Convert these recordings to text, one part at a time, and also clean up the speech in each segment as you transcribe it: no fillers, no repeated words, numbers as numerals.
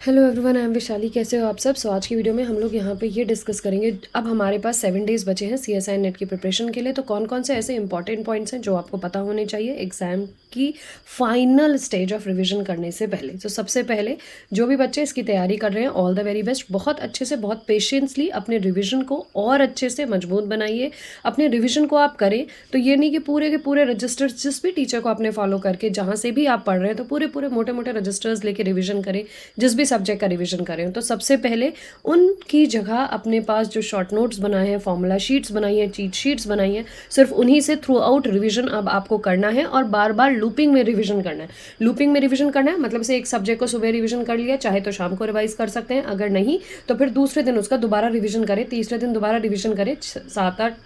Hello everyone, I am Vishali. कैसे हो आप सब? आज की वीडियो में हम लोग यहाँ पे ये डिस्कस करेंगे। अब हमारे पास 7 डेज़ बचे हैं CSI नेट की प्रिपरेशन के लिए। तो कौन कौन से ऐसे इंपॉर्टेंट पॉइंट्स हैं जो आपको पता होने चाहिए एग्ज़ाम की फाइनल स्टेज ऑफ रिवीजन करने से पहले। तो सबसे पहले जो भी बच्चे इसकी तैयारी कर रहे हैं, ऑल द वेरी बेस्ट। बहुत अच्छे से, बहुत पेशेंसली अपने रिविजन को और अच्छे से मजबूत बनाइए। अपने रिविजन को आप करें तो ये नहीं कि पूरे के पूरे रजिस्टर्स जिस भी टीचर को आपने फॉलो करके जहाँ से भी आप पढ़ रहे हैं तो पूरे पूरे मोटे मोटे रजिस्टर्स लेके रिविजन करें, जिस भी सब्जेक्ट का रिवीजन करें। तो सबसे पहले उनकी जगह अपने पास जो शॉर्ट नोट्स बनाए हैं, फॉर्मूला शीट्स बनाई हैं, चीट शीट्स बनाई हैं, सिर्फ उन्हीं से थ्रू आउट रिविजन अब आपको करना है और बार बार लूपिंग में रिविजन करना है। लूपिंग में रिविजन करना है मतलब से एक सब्जेक्ट को सुबह रिविजन कर लिया, चाहे तो शाम को रिवाइज कर सकते हैं, अगर नहीं तो फिर दूसरे दिन उसका दोबारा रिविजन करें, तीसरे दिन दोबारा रिविजन करें। 7-8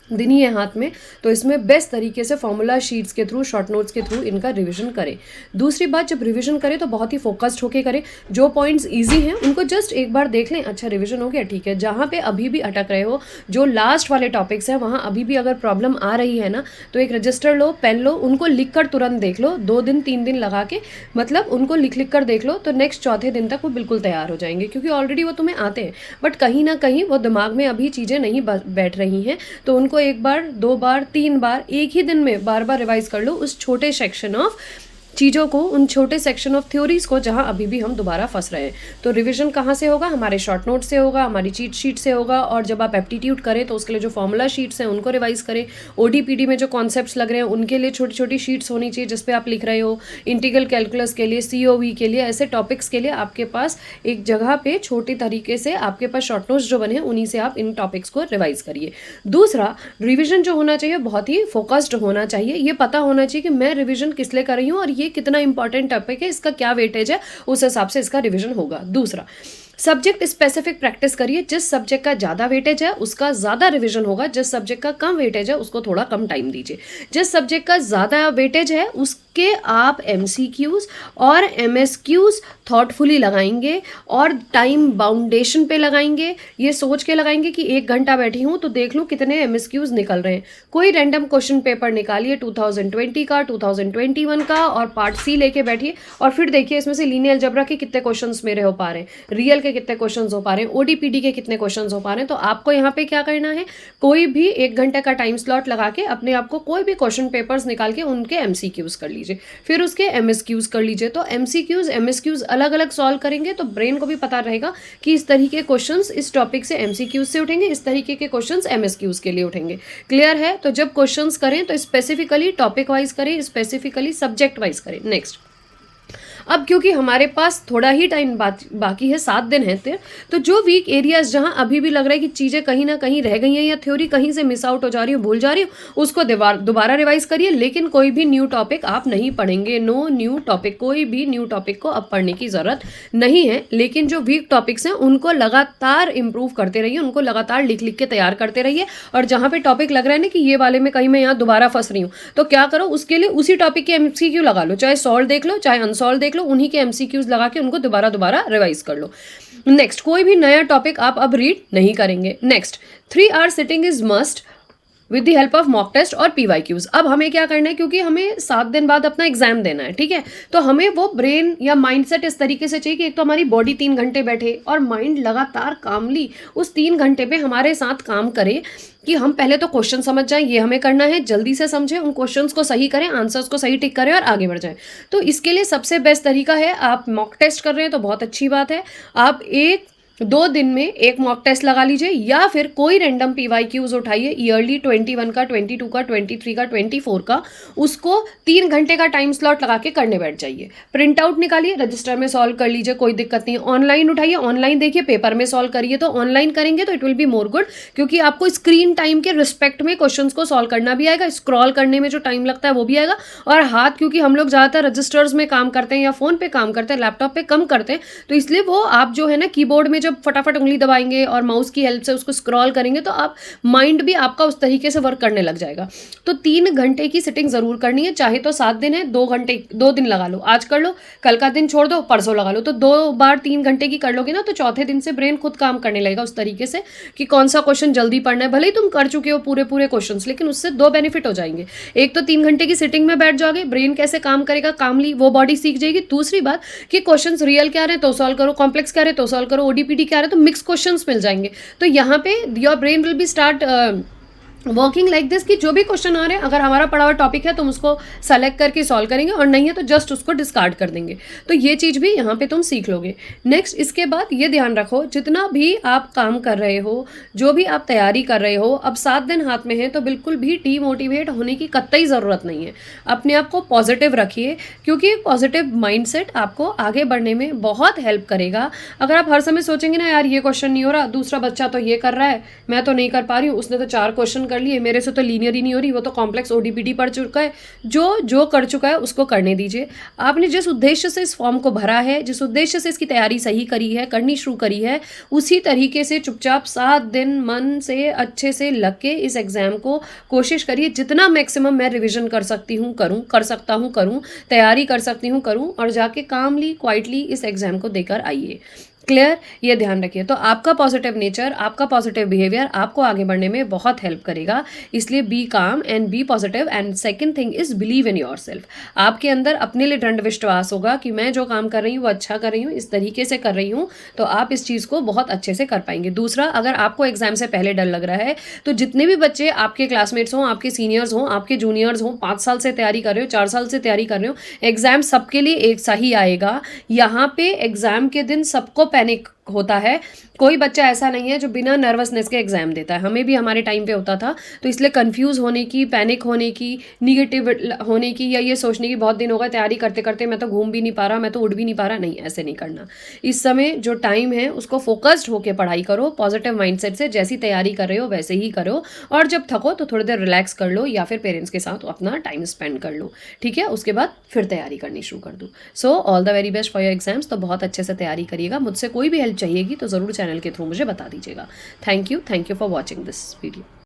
दिन ही है हाथ में, तो इसमें बेस्ट तरीके से फॉर्मूला शीट्स के थ्रू, शॉर्ट नोट्स के थ्रू इनका रिवीजन करें। दूसरी बात, जब रिवीजन करें तो बहुत ही फोकस्ड होके करें। जो पॉइंट्स इजी हैं उनको जस्ट एक बार देख लें, अच्छा रिवीजन हो गया, ठीक है। जहाँ पे अभी भी अटक रहे हो, जो लास्ट वाले टॉपिक्स हैं वहाँ अभी भी अगर प्रॉब्लम आ रही है ना, तो एक रजिस्टर लो, पेन लो, उनको लिख कर तुरंत देख लो। 2 दिन 3 दिन लगा के, मतलब उनको लिख लिख कर देख लो, तो नेक्स्ट चौथे दिन तक वो बिल्कुल तैयार हो जाएंगे, क्योंकि ऑलरेडी वो तुम्हें आते हैं, बट कहीं ना कहीं वो दिमाग में अभी चीज़ें नहीं बैठ रही हैं। तो उनको एक बार, 2 बार, 3 बार एक ही दिन में बार बार रिवाइज कर लो उस छोटे सेक्शन ऑफ चीज़ों को, उन छोटे सेक्शन ऑफ थ्योरीज को जहाँ अभी भी हम दोबारा फंस रहे हैं। तो रिवीजन कहाँ से होगा? हमारे शॉर्ट नोट से होगा, हमारी चीट शीट से होगा। और जब आप एप्टीट्यूड करें तो उसके लिए जो फॉर्मूला शीट्स हैं उनको रिवाइज करें। ODPD में जो कॉन्सेप्ट्स लग रहे हैं उनके लिए छोटी छोटी शीट्स होनी चाहिए जिस पे आप लिख रहे हो। इंटीग्रल कैलकुलस के लिए, COV के लिए, ऐसे टॉपिक्स के लिए आपके पास एक जगह पे छोटे तरीके से आपके पास शॉर्ट नोट्स जो बने हैं उन्हीं से आप इन टॉपिक्स को रिवाइज करिए। दूसरा, रिविजन जो होना चाहिए बहुत ही फोकस्ड होना चाहिए। ये पता होना चाहिए कि मैं रिविजन किस लिए कर रही हूँ और ये कितना इंपॉर्टेंट टॉपिक है, इसका क्या वेटेज है, उस हिसाब से इसका रिवीजन होगा। दूसरा, सब्जेक्ट स्पेसिफिक प्रैक्टिस करिए। जिस सब्जेक्ट का ज़्यादा वेटेज है उसका ज़्यादा रिवीजन होगा, जिस सब्जेक्ट का कम वेटेज है उसको थोड़ा कम टाइम दीजिए। जिस सब्जेक्ट का ज़्यादा वेटेज है उसके आप MCQs और MSQs थॉटफुली लगाएंगे और टाइम बाउंडेशन पे लगाएंगे। ये सोच के लगाएंगे कि 1 घंटा बैठी हूँ तो देख लूँ कितने MSQs निकल रहे हैं। कोई रैंडम क्वेश्चन पेपर निकालिए 2020 का, 2021 का, और पार्ट C लेके बैठिए और फिर देखिए इसमें से लीनियर अलजेब्रा के कितने क्वेश्चंस मेरे हो पा रहे हैं, रियल के कितने क्वेश्चंस हो पा रहे हैं, ODPD के कितने क्वेश्चंस हो पा रहे हैं। तो आपको यहाँ पे क्या करना है, कोई भी 1 घंटे का टाइम स्लॉट लगा के अपने आप को कोई भी क्वेश्चन पेपर्स निकाल के उनके MCQs कर लीजिए, फिर उसके MSQs कर लीजिए। तो MCQs MSQs अलग अलग सॉल्व करेंगे तो ब्रेन को भी पता रहेगा कि इस तरीके के क्वेश्चंस इस टॉपिक से MCQs से उठेंगे, इस तरीके के क्वेश्चंस MSQs के लिए उठेंगे। क्लियर है? तो जब क्वेश्चंस करें तो स्पेसिफिकली टॉपिक वाइज करें, स्पेसिफिकली सब्जेक्ट वाइज करें। नेक्स्ट, अब क्योंकि हमारे पास थोड़ा ही टाइम बाकी है, 7 दिन है, तो जो वीक एरियाज जहाँ अभी भी लग रहा है कि चीज़ें कहीं ना कहीं रह गई हैं या थ्योरी कहीं से मिस आउट हो जा रही हो, भूल जा रही हो, उसको दोबारा रिवाइज करिए। लेकिन कोई भी न्यू टॉपिक आप नहीं पढ़ेंगे। नो न्यू टॉपिक, कोई भी न्यू टॉपिक को अब पढ़ने की ज़रूरत नहीं है। लेकिन जो वीक टॉपिक्स हैं उनको लगातार इंप्रूव करते रहिए, उनको लगातार लिख लिख के तैयार करते रहिए। और जहाँ पे टॉपिक लग रहा है ना कि ये वाले में कहीं मैं यहाँ दोबारा फंस रही हूँ, तो क्या करो, उसके लिए उसी टॉपिक के MCQ लगा लो, चाहे सॉल्व देख लो चाहे अनसॉल्व देख लो, उन्हीं के MCQs लगा के उनको दोबारा रिवाइज कर लो। नेक्स्ट, कोई भी नया टॉपिक आप अब रीड नहीं करेंगे। Next, 3 hour sitting is must with the help of mock test और PYQs। अब हमें क्या करना है, क्योंकि हमें 7 दिन बाद अपना एग्जाम देना है, ठीक है, तो हमें वो ब्रेन या माइंडसेट इस तरीके से चाहिए कि एक तो हमारी बॉडी 3 घंटे बैठे और माइंड लगातार कामली उस 3 घंटे पे हमारे साथ काम करे कि हम पहले तो क्वेश्चन समझ जाएं, ये हमें करना है, जल्दी से समझें, उन क्वेश्चंस को सही करें, आंसर्स को सही टिक करें और आगे बढ़ जाएं। तो इसके लिए सबसे बेस्ट तरीका है, आप मॉक टेस्ट कर रहे हैं तो बहुत अच्छी बात है, आप 1-2 दिन में एक मॉक टेस्ट लगा लीजिए, या फिर कोई रैंडम PYQs उठाइए, ईयरली 21 का, 22 का, 23 का, 24 का, उसको 3 घंटे का टाइम स्लॉट लगा के करने बैठ जाइए। प्रिंट आउट निकालिए, रजिस्टर में सॉल्व कर लीजिए, कोई दिक्कत नहीं। ऑनलाइन उठाइए, ऑनलाइन देखिए, पेपर में सॉल्व करिए। तो ऑनलाइन करेंगे तो it will be more good, क्योंकि आपको स्क्रीन टाइम के रिस्पेक्ट में क्वेश्चंस को सॉल्व करना भी आएगा, स्क्रॉल करने में जो टाइम लगता है वो भी आएगा, और हाथ, क्योंकि हम लोग ज़्यादातर रजिस्टर्स में काम करते हैं या फ़ोन पे काम करते हैं, लैपटॉप पे कम करते हैं, तो इसलिए वो आप जो है ना कीबोर्ड में जब फटाफट उंगली दबाएंगे और माउस की हेल्प से उसको स्क्रॉल करेंगे तो आप माइंड भी आपका उस तरीके से वर्क करने लग जाएगा। तो 3 घंटे की सिटिंग ज़रूर करनी है, चाहे तो 7 दिन है, 2 घंटे 2 दिन लगा लो, आज कर लो, कल का दिन छोड़ दो, परसों लगा लो। तो 2 बार 3 घंटे की कर लोगे ना, तो चौथे दिन से ब्रेन खुद काम करने लगेगा उस तरीके से कि कौन सा क्वेश्चन जल्दी पढ़ना है। भले ही तुम कर चुके हो पूरे पूरे क्वेश्चन, लेकिन उससे 2 बेनिफिट हो जाएंगे। एक तो 3 घंटे की सिटिंग में बैठ जाओगे, ब्रेन कैसे काम करेगा कामली वो बॉडी सीख जाएगी। दूसरी बात कि क्वेश्चंस रियल क्या रहे तो सॉल्व करो, कॉम्प्लेक्स क्या रहे तो सॉल्व करो, ओडीपीडी क्या रहे तो मिक्स क्वेश्चंस मिल जाएंगे। तो यहाँ पे your brain will be start working like this कि जो भी क्वेश्चन आ रहे हैं, अगर हमारा पढ़ा हुआ टॉपिक है तो हम उसको सेलेक्ट करके सॉल्व करेंगे, और नहीं है तो जस्ट उसको डिस्कार्ड कर देंगे। तो ये चीज़ भी यहाँ पे तुम सीख लोगे। नेक्स्ट, इसके बाद ये ध्यान रखो, जितना भी आप काम कर रहे हो, जो भी आप तैयारी कर रहे हो, अब 7 दिन हाथ में है तो बिल्कुल भी डीमोटिवेट होने की कतई ज़रूरत नहीं है। अपने आप को पॉजिटिव रखिए, क्योंकि पॉजिटिव माइंडसेट आपको आगे बढ़ने में बहुत हेल्प करेगा। अगर आप हर समय सोचेंगे ना यार ये क्वेश्चन नहीं हो रहा, दूसरा बच्चा तो ये कर रहा है, मैं तो नहीं कर पा रही हूँ, उसने तो 4 क्वेश्चन कर लिए, मेरे से तो लीनियर ही नहीं हो रही, वो तो कॉम्प्लेक्स ओडीपीडी पढ़ चुका है, जो जो कर चुका है उसको करने दीजिए। आपने जिस उद्देश्य से इस फॉर्म को भरा है, जिस उद्देश्य से इसकी तैयारी सही करी है, करनी शुरू करी है, उसी तरीके से चुपचाप 7 दिन मन से अच्छे से लग के इस एग्जाम को कोशिश करिए। जितना मैक्सिमम मैं रिविजन कर सकती हूँ करूँ, कर सकता हूँ करूँ, तैयारी कर सकती हूँ करूँ, और जाके कामली क्वाइटली इस एग्जाम को देकर आइए। क्लियर, ये ध्यान रखिए। तो आपका पॉजिटिव नेचर, आपका पॉजिटिव बिहेवियर आपको आगे बढ़ने में बहुत हेल्प करेगा। इसलिए be calm and be positive. And second thing is believe in yourself. आपके अंदर अपने लिए दृढ़ विश्वास होगा कि मैं जो काम कर रही हूँ वो अच्छा कर रही हूँ, इस तरीके से कर रही हूँ, तो आप इस चीज़ को बहुत अच्छे से कर पाएंगे। दूसरा, अगर आपको एग्जाम से पहले डर लग रहा है तो जितने भी बच्चे आपके क्लासमेट्स हों, आपके सीनियर्स हों, आपके जूनियर्स हों, 5 साल से तैयारी कर रहे हो, 4 साल से तैयारी कर रहे हो, एग्जाम सबके लिए एक सा ही आएगा। यहाँ पे एग्जाम के दिन सबको पैनिक होता है। कोई बच्चा ऐसा नहीं है जो बिना नर्वसनेस के एग्जाम देता है। हमें भी हमारे टाइम पे होता था, तो इसलिए कंफ्यूज होने की, पैनिक होने की, निगेटिव होने की, या ये सोचने की बहुत दिन हो गए तैयारी करते करते मैं तो घूम भी नहीं पा रहा, मैं तो उड़ भी नहीं पा रहा, नहीं, ऐसे नहीं करना। इस समय जो टाइम है उसको फोकस्ड होकर पढ़ाई करो, पॉजिटिव माइंडसेट से, जैसी तैयारी कर रहे हो वैसे ही करो, और जब थको तो थोड़ी देर रिलैक्स कर लो या फिर पेरेंट्स के साथ अपना टाइम स्पेंड कर लो, ठीक है। उसके बाद फिर तैयारी करनी शुरू कर दो। So all the very best for your exams. तो बहुत अच्छे से तैयारी करिएगा। मुझसे कोई भी हेल्प चाहिएगी तो ज़रूर चैनल के थ्रू मुझे बता दीजिएगा। Thank you for watching this video.